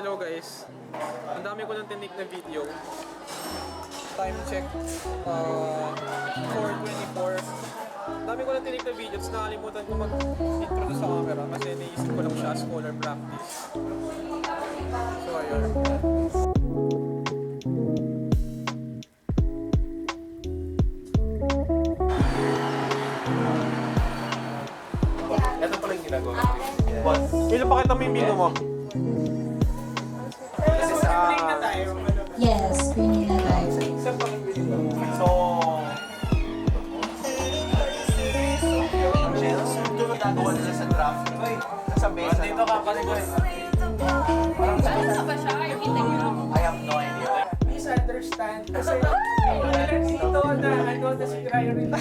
Hello guys, ang dami ko nang tinik na video. Time check, 4:24. Ang dami ko nang tinik na video, tapos nakalimutan ko mag-intro sa camera kasi naisip ko lang siya as scholar practice. So ayun. Ito pala yung ginagawa. Ilan pa kita mo yung video mo? Yes, screening na tayo. So, angels, doon ang gagawa nila sa draft. Sa base. Dito ka pa rin. Parang Ano ba siya? I have no idea. Misunderstand. Kasi wala dito na ano na si Ryan.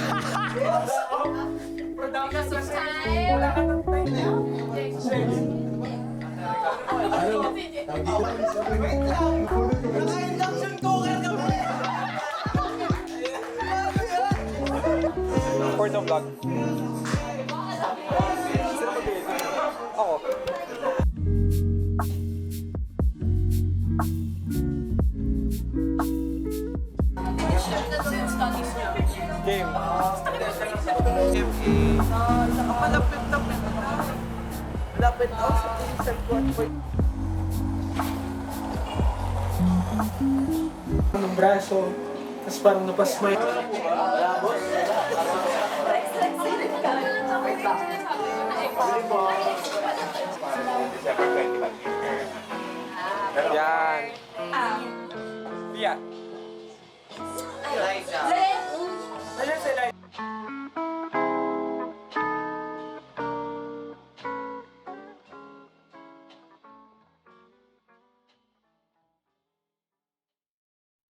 Production kasi wala ka ng time na. Wait lang! Naka-induction cooker ka ba? For the vlog. Ako. Game. Malapit-lapit na. Lapit ako sa tinisal ko at ng braso, tapos parang napasmay. Yan. Yeah.